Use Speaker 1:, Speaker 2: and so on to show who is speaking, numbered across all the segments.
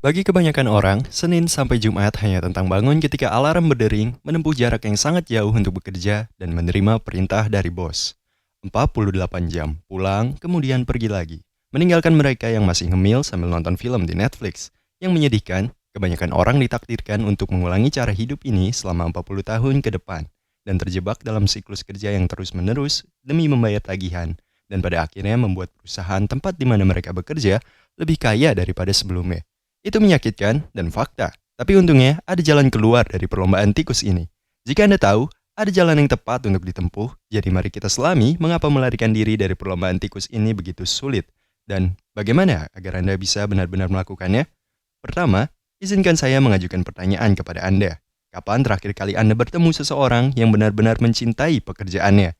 Speaker 1: Bagi kebanyakan orang, Senin sampai Jumat hanya tentang bangun ketika alarm berdering, menempuh jarak yang sangat jauh untuk bekerja, dan menerima perintah dari bos. 48 jam, pulang, kemudian pergi lagi. Meninggalkan mereka yang masih ngemil sambil nonton film di Netflix. Yang menyedihkan, kebanyakan orang ditakdirkan untuk mengulangi cara hidup ini selama 40 tahun ke depan, dan terjebak dalam siklus kerja yang terus-menerus demi membayar tagihan, dan pada akhirnya membuat perusahaan tempat di mana mereka bekerja lebih kaya daripada sebelumnya. Itu menyakitkan dan fakta. Tapi untungnya ada jalan keluar dari perlombaan tikus ini. Jika Anda tahu, ada jalan yang tepat untuk ditempuh, jadi mari kita selami mengapa melarikan diri dari perlombaan tikus ini begitu sulit. Dan bagaimana agar Anda bisa benar-benar melakukannya? Pertama, izinkan saya mengajukan pertanyaan kepada Anda. Kapan terakhir kali Anda bertemu seseorang yang benar-benar mencintai pekerjaannya?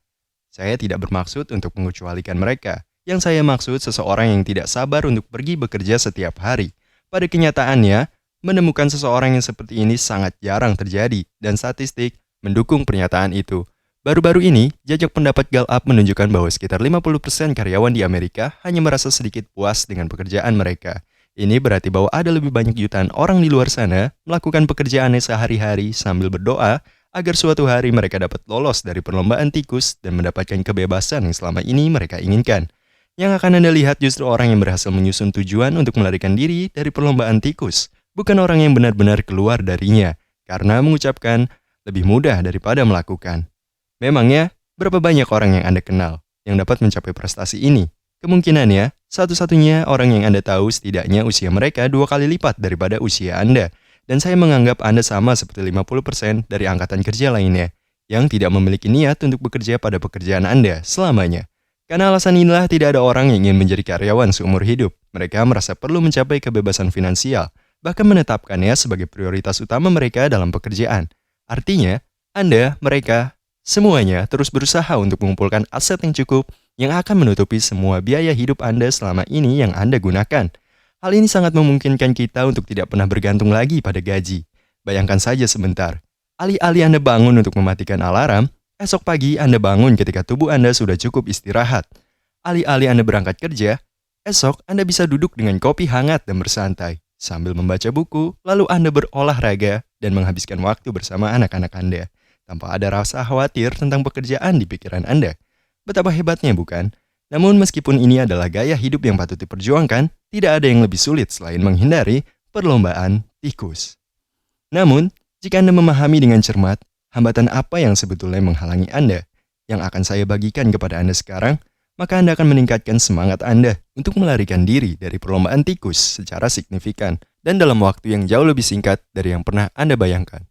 Speaker 1: Saya tidak bermaksud untuk mengecualikan mereka. Yang saya maksud seseorang yang tidak sabar untuk pergi bekerja setiap hari. Pada kenyataannya, menemukan seseorang yang seperti ini sangat jarang terjadi dan statistik mendukung pernyataan itu. Baru-baru ini, jajak pendapat Gallup menunjukkan bahwa sekitar 50% karyawan di Amerika hanya merasa sedikit puas dengan pekerjaan mereka. Ini berarti bahwa ada lebih banyak jutaan orang di luar sana melakukan pekerjaannya sehari-hari sambil berdoa agar suatu hari mereka dapat lolos dari perlombaan tikus dan mendapatkan kebebasan yang selama ini mereka inginkan. Yang akan Anda lihat justru orang yang berhasil menyusun tujuan untuk melarikan diri dari perlombaan tikus, bukan orang yang benar-benar keluar darinya, karena mengucapkan lebih mudah daripada melakukan. Memangnya, berapa banyak orang yang Anda kenal yang dapat mencapai prestasi ini? Kemungkinannya, satu-satunya orang yang Anda tahu setidaknya usia mereka 2 kali lipat daripada usia Anda. Dan saya menganggap Anda sama seperti 50% dari angkatan kerja lainnya, yang tidak memiliki niat untuk bekerja pada pekerjaan Anda selamanya. Karena alasan inilah tidak ada orang yang ingin menjadi karyawan seumur hidup. Mereka merasa perlu mencapai kebebasan finansial, bahkan menetapkannya sebagai prioritas utama mereka dalam pekerjaan. Artinya, Anda, mereka, semuanya terus berusaha untuk mengumpulkan aset yang cukup yang akan menutupi semua biaya hidup Anda selama ini yang Anda gunakan. Hal ini sangat memungkinkan kita untuk tidak pernah bergantung lagi pada gaji. Bayangkan saja sebentar, alih-alih Anda bangun untuk mematikan alarm, esok pagi Anda bangun ketika tubuh Anda sudah cukup istirahat. Alih-alih Anda berangkat kerja, esok Anda bisa duduk dengan kopi hangat dan bersantai, sambil membaca buku, lalu Anda berolahraga dan menghabiskan waktu bersama anak-anak Anda, tanpa ada rasa khawatir tentang pekerjaan di pikiran Anda. Betapa hebatnya bukan? Namun meskipun ini adalah gaya hidup yang patut diperjuangkan, tidak ada yang lebih sulit selain menghindari perlombaan tikus. Namun, jika Anda memahami dengan cermat, hambatan apa yang sebetulnya menghalangi Anda yang akan saya bagikan kepada Anda sekarang, maka Anda akan meningkatkan semangat Anda untuk melarikan diri dari perlombaan tikus secara signifikan dan dalam waktu yang jauh lebih singkat dari yang pernah Anda bayangkan.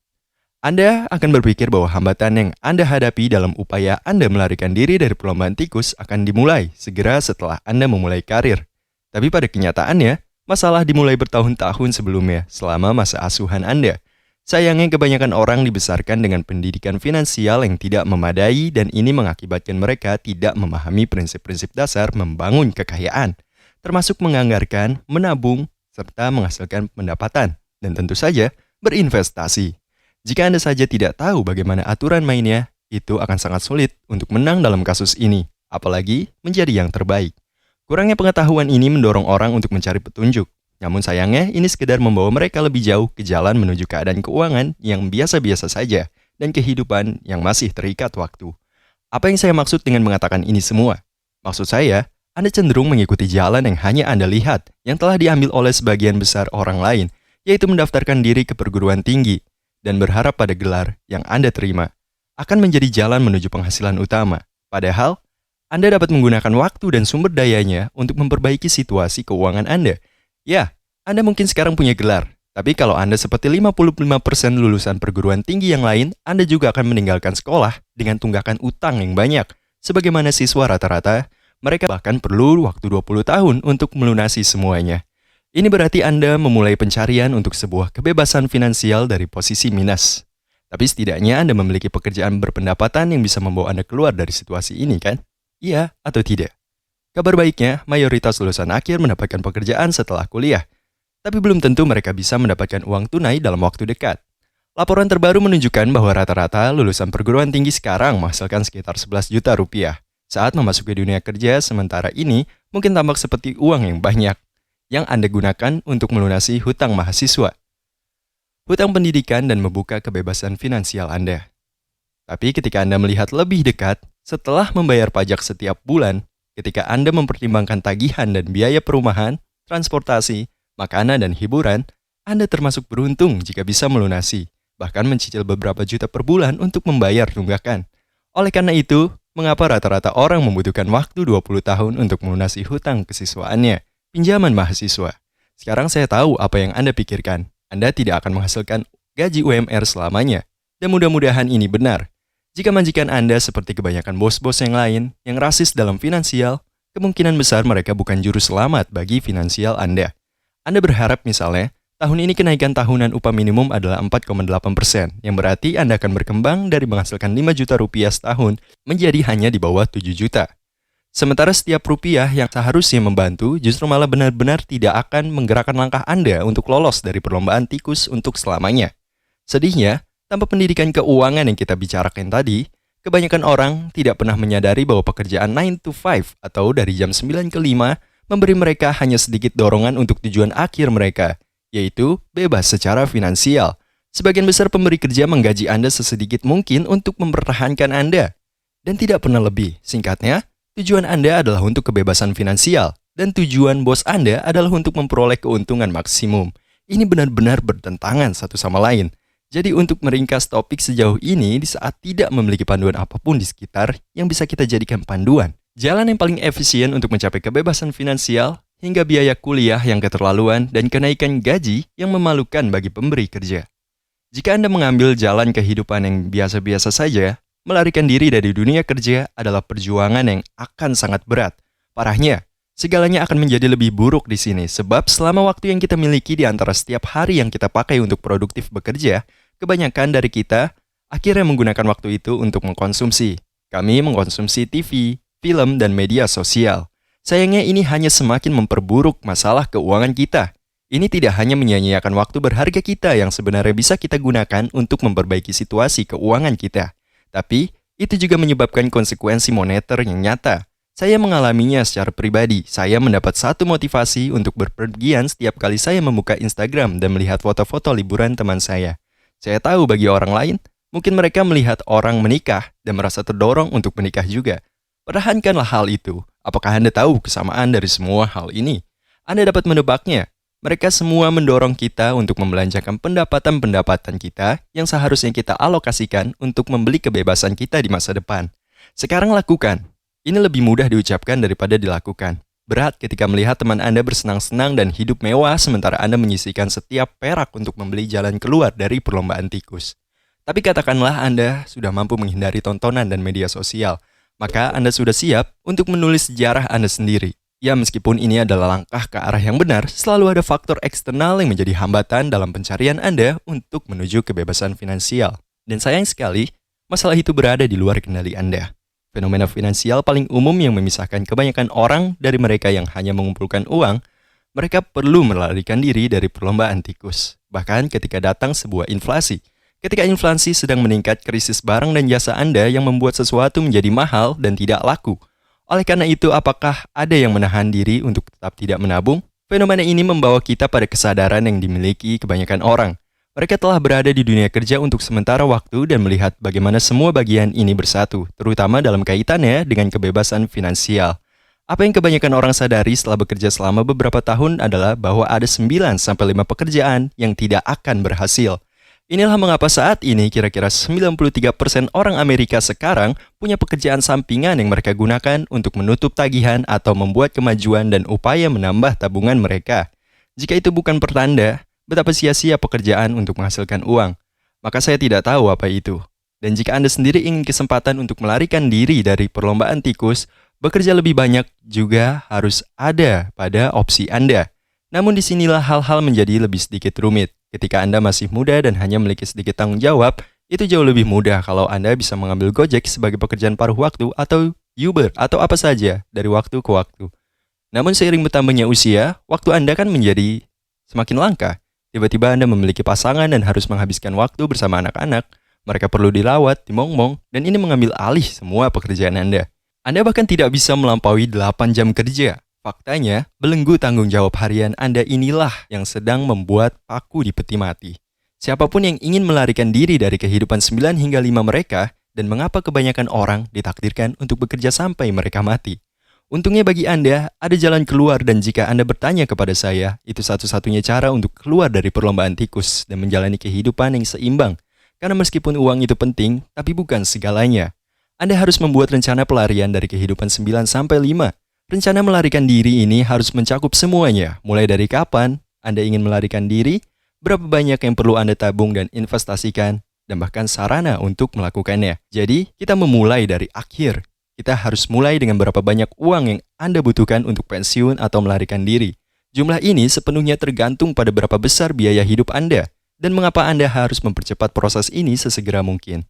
Speaker 1: Anda akan berpikir bahwa hambatan yang Anda hadapi dalam upaya Anda melarikan diri dari perlombaan tikus akan dimulai segera setelah Anda memulai karir. Tapi pada kenyataannya, masalah dimulai bertahun-tahun sebelumnya selama masa asuhan Anda. Sayangnya kebanyakan orang dibesarkan dengan pendidikan finansial yang tidak memadai dan ini mengakibatkan mereka tidak memahami prinsip-prinsip dasar membangun kekayaan, termasuk menganggarkan, menabung, serta menghasilkan pendapatan, dan tentu saja berinvestasi. Jika Anda saja tidak tahu bagaimana aturan mainnya, itu akan sangat sulit untuk menang dalam kasus ini, apalagi menjadi yang terbaik. Kurangnya pengetahuan ini mendorong orang untuk mencari petunjuk. Namun sayangnya, ini sekedar membawa mereka lebih jauh ke jalan menuju keadaan keuangan yang biasa-biasa saja dan kehidupan yang masih terikat waktu. Apa yang saya maksud dengan mengatakan ini semua? Maksud saya, Anda cenderung mengikuti jalan yang hanya Anda lihat, yang telah diambil oleh sebagian besar orang lain, yaitu mendaftarkan diri ke perguruan tinggi, dan berharap pada gelar yang Anda terima akan menjadi jalan menuju penghasilan utama. Padahal, Anda dapat menggunakan waktu dan sumber dayanya untuk memperbaiki situasi keuangan Anda. Ya, Anda mungkin sekarang punya gelar, tapi kalau Anda seperti 55% lulusan perguruan tinggi yang lain, Anda juga akan meninggalkan sekolah dengan tunggakan utang yang banyak. Sebagaimana siswa rata-rata, mereka bahkan perlu waktu 20 tahun untuk melunasi semuanya. Ini berarti Anda memulai pencarian untuk sebuah kebebasan finansial dari posisi minus. Tapi setidaknya Anda memiliki pekerjaan berpendapatan yang bisa membawa Anda keluar dari situasi ini, kan? Iya atau tidak? Kabar baiknya, mayoritas lulusan akhir mendapatkan pekerjaan setelah kuliah. Tapi belum tentu mereka bisa mendapatkan uang tunai dalam waktu dekat. Laporan terbaru menunjukkan bahwa rata-rata lulusan perguruan tinggi sekarang menghasilkan sekitar 11 juta rupiah. Saat memasuki dunia kerja, sementara ini mungkin tampak seperti uang yang banyak. yang Anda gunakan untuk melunasi hutang mahasiswa, hutang pendidikan, dan membuka kebebasan finansial Anda. Tapi ketika Anda melihat lebih dekat, setelah membayar pajak setiap bulan, ketika Anda mempertimbangkan tagihan dan biaya perumahan, transportasi, makanan, dan hiburan, Anda termasuk beruntung jika bisa melunasi, bahkan mencicil beberapa juta per bulan untuk membayar tunggakan. Oleh karena itu, mengapa rata-rata orang membutuhkan waktu 20 tahun untuk melunasi hutang kesiswaannya, pinjaman mahasiswa? Sekarang saya tahu apa yang Anda pikirkan. Anda tidak akan menghasilkan gaji UMR selamanya. Dan mudah-mudahan ini benar. Jika majikan Anda seperti kebanyakan bos-bos yang lain yang rasis dalam finansial, kemungkinan besar mereka bukan juru selamat bagi finansial Anda. Anda berharap misalnya, tahun ini kenaikan tahunan upah minimum adalah 4,8%, yang berarti Anda akan berkembang dari menghasilkan 5 juta rupiah setahun menjadi hanya di bawah 7 juta. Sementara setiap rupiah yang seharusnya membantu justru malah benar-benar tidak akan menggerakkan langkah Anda untuk lolos dari perlombaan tikus untuk selamanya. Sedihnya, tanpa pendidikan keuangan yang kita bicarakan tadi, kebanyakan orang tidak pernah menyadari bahwa pekerjaan 9 to 5 atau dari jam 9 ke 5 memberi mereka hanya sedikit dorongan untuk tujuan akhir mereka, yaitu bebas secara finansial. Sebagian besar pemberi kerja menggaji Anda sesedikit mungkin untuk mempertahankan Anda. Dan tidak pernah lebih. Singkatnya, tujuan Anda adalah untuk kebebasan finansial, dan tujuan bos Anda adalah untuk memperoleh keuntungan maksimum. Ini benar-benar bertentangan satu sama lain. Jadi untuk meringkas topik sejauh ini, di saat tidak memiliki panduan apapun di sekitar yang bisa kita jadikan panduan, jalan yang paling efisien untuk mencapai kebebasan finansial hingga biaya kuliah yang keterlaluan dan kenaikan gaji yang memalukan bagi pemberi kerja. Jika Anda mengambil jalan kehidupan yang biasa-biasa saja, melarikan diri dari dunia kerja adalah perjuangan yang akan sangat berat. Parahnya, segalanya akan menjadi lebih buruk di sini sebab selama waktu yang kita miliki di antara setiap hari yang kita pakai untuk produktif bekerja, kebanyakan dari kita akhirnya menggunakan waktu itu untuk mengkonsumsi. Kami mengkonsumsi TV, film, dan media sosial. Sayangnya ini hanya semakin memperburuk masalah keuangan kita. Ini tidak hanya menyia-nyiakan waktu berharga kita yang sebenarnya bisa kita gunakan untuk memperbaiki situasi keuangan kita. Tapi, itu juga menyebabkan konsekuensi moneter yang nyata. Saya mengalaminya secara pribadi. Saya mendapat satu motivasi untuk berpergian setiap kali saya membuka Instagram dan melihat foto-foto liburan teman saya. Saya tahu bagi orang lain, mungkin mereka melihat orang menikah dan merasa terdorong untuk menikah juga. Pertahankanlah hal itu. Apakah Anda tahu kesamaan dari semua hal ini? Anda dapat menebaknya. Mereka semua mendorong kita untuk membelanjakan pendapatan-pendapatan kita yang seharusnya kita alokasikan untuk membeli kebebasan kita di masa depan. Sekarang lakukan. Ini lebih mudah diucapkan daripada dilakukan. Berat ketika melihat teman Anda bersenang-senang dan hidup mewah sementara Anda menyisihkan setiap perak untuk membeli jalan keluar dari perlombaan tikus. Tapi katakanlah Anda sudah mampu menghindari tontonan dan media sosial, maka Anda sudah siap untuk menulis sejarah Anda sendiri. Ya, meskipun ini adalah langkah ke arah yang benar, selalu ada faktor eksternal yang menjadi hambatan dalam pencarian Anda untuk menuju kebebasan finansial. Dan sayang sekali, masalah itu berada di luar kendali Anda. Fenomena finansial paling umum yang memisahkan kebanyakan orang dari mereka yang hanya mengumpulkan uang, mereka perlu melarikan diri dari perlombaan tikus. Bahkan ketika datang sebuah inflasi. Ketika inflasi sedang meningkat krisis barang dan jasa Anda yang membuat sesuatu menjadi mahal dan tidak laku. Oleh karena itu, apakah ada yang menahan diri untuk tetap tidak menabung? Fenomena ini membawa kita pada kesadaran yang dimiliki kebanyakan orang. Mereka telah berada di dunia kerja untuk sementara waktu dan melihat bagaimana semua bagian ini bersatu, terutama dalam kaitannya dengan kebebasan finansial. Apa yang kebanyakan orang sadari setelah bekerja selama beberapa tahun adalah bahwa ada 9-5 pekerjaan yang tidak akan berhasil. Inilah mengapa saat ini kira-kira 93% orang Amerika sekarang punya pekerjaan sampingan yang mereka gunakan untuk menutup tagihan atau membuat kemajuan dan upaya menambah tabungan mereka. Jika itu bukan pertanda betapa sia-sia pekerjaan untuk menghasilkan uang, maka saya tidak tahu apa itu. Dan jika Anda sendiri ingin kesempatan untuk melarikan diri dari perlombaan tikus, bekerja lebih banyak juga harus ada pada opsi Anda. Namun disinilah hal-hal menjadi lebih sedikit rumit. Ketika Anda masih muda dan hanya memiliki sedikit tanggung jawab, itu jauh lebih mudah kalau Anda bisa mengambil Gojek sebagai pekerjaan paruh waktu atau Uber atau apa saja dari waktu ke waktu. Namun seiring bertambahnya usia, waktu Anda kan menjadi semakin langka. Tiba-tiba Anda memiliki pasangan dan harus menghabiskan waktu bersama anak-anak. Mereka perlu dirawat, dimongbong, dan ini mengambil alih semua pekerjaan Anda. Anda bahkan tidak bisa melampaui 8 jam kerja. Faktanya, belenggu tanggung jawab harian Anda inilah yang sedang membuat paku di peti mati. Siapapun yang ingin melarikan diri dari kehidupan 9 hingga 5 mereka, dan mengapa kebanyakan orang ditakdirkan untuk bekerja sampai mereka mati. Untungnya bagi Anda, ada jalan keluar dan jika Anda bertanya kepada saya, itu satu-satunya cara untuk keluar dari perlombaan tikus dan menjalani kehidupan yang seimbang. Karena meskipun uang itu penting, tapi bukan segalanya. Anda harus membuat rencana pelarian dari kehidupan 9 sampai 5. Rencana melarikan diri ini harus mencakup semuanya, mulai dari kapan Anda ingin melarikan diri, berapa banyak yang perlu Anda tabung dan investasikan, dan bahkan sarana untuk melakukannya. Jadi, kita memulai dari akhir. Kita harus mulai dengan berapa banyak uang yang Anda butuhkan untuk pensiun atau melarikan diri. Jumlah ini sepenuhnya tergantung pada berapa besar biaya hidup Anda, dan mengapa Anda harus mempercepat proses ini sesegera mungkin.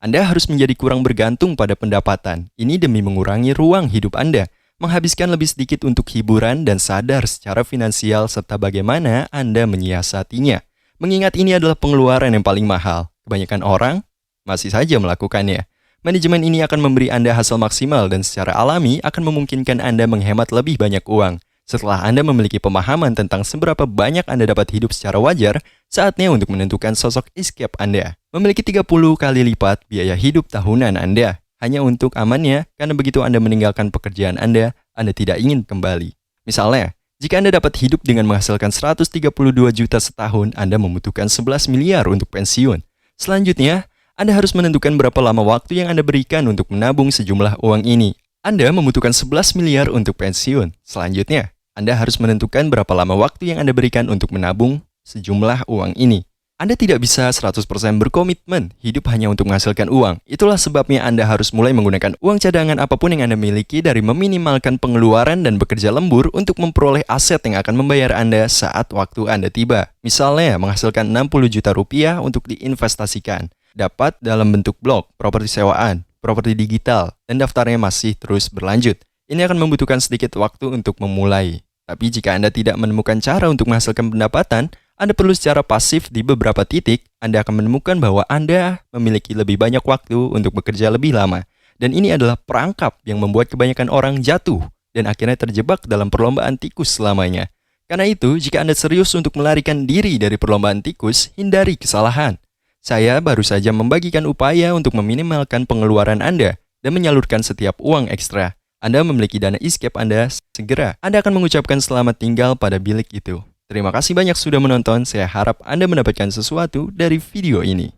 Speaker 1: Anda harus menjadi kurang bergantung pada pendapatan. Ini demi mengurangi ruang hidup Anda, menghabiskan lebih sedikit untuk hiburan dan sadar secara finansial serta bagaimana Anda menyiasatinya. Mengingat ini adalah pengeluaran yang paling mahal, kebanyakan orang masih saja melakukannya. Manajemen ini akan memberi Anda hasil maksimal dan secara alami akan memungkinkan Anda menghemat lebih banyak uang. Setelah Anda memiliki pemahaman tentang seberapa banyak Anda dapat hidup secara wajar, saatnya untuk menentukan sosok escape Anda. Memiliki 30 kali lipat biaya hidup tahunan Anda. Hanya untuk amannya, karena begitu Anda meninggalkan pekerjaan Anda tidak ingin kembali. Misalnya, jika Anda dapat hidup dengan menghasilkan 132 juta setahun, Anda membutuhkan 11 miliar untuk pensiun. Selanjutnya, Anda harus menentukan berapa lama waktu yang Anda berikan untuk menabung sejumlah uang ini. Anda membutuhkan 11 miliar untuk pensiun. Selanjutnya, Anda harus menentukan berapa lama waktu yang Anda berikan untuk menabung sejumlah uang ini. Anda tidak bisa 100% berkomitmen hidup hanya untuk menghasilkan uang. Itulah sebabnya Anda harus mulai menggunakan uang cadangan apapun yang Anda miliki dari meminimalkan pengeluaran dan bekerja lembur untuk memperoleh aset yang akan membayar Anda saat waktu Anda tiba. Misalnya, menghasilkan 60 juta rupiah untuk diinvestasikan. Dapat dalam bentuk blok, properti sewaan, properti digital, dan daftarnya masih terus berlanjut. Ini akan membutuhkan sedikit waktu untuk memulai. Tapi jika Anda tidak menemukan cara untuk menghasilkan pendapatan, Anda perlu secara pasif di beberapa titik, Anda akan menemukan bahwa Anda memiliki lebih banyak waktu untuk bekerja lebih lama. Dan ini adalah perangkap yang membuat kebanyakan orang jatuh dan akhirnya terjebak dalam perlombaan tikus selamanya. Karena itu, jika Anda serius untuk melarikan diri dari perlombaan tikus, hindari kesalahan. Saya baru saja membagikan upaya untuk meminimalkan pengeluaran Anda dan menyalurkan setiap uang ekstra. Anda memiliki dana escape Anda, segera Anda akan mengucapkan selamat tinggal pada bilik itu. Terima kasih banyak sudah menonton, saya harap Anda mendapatkan sesuatu dari video ini.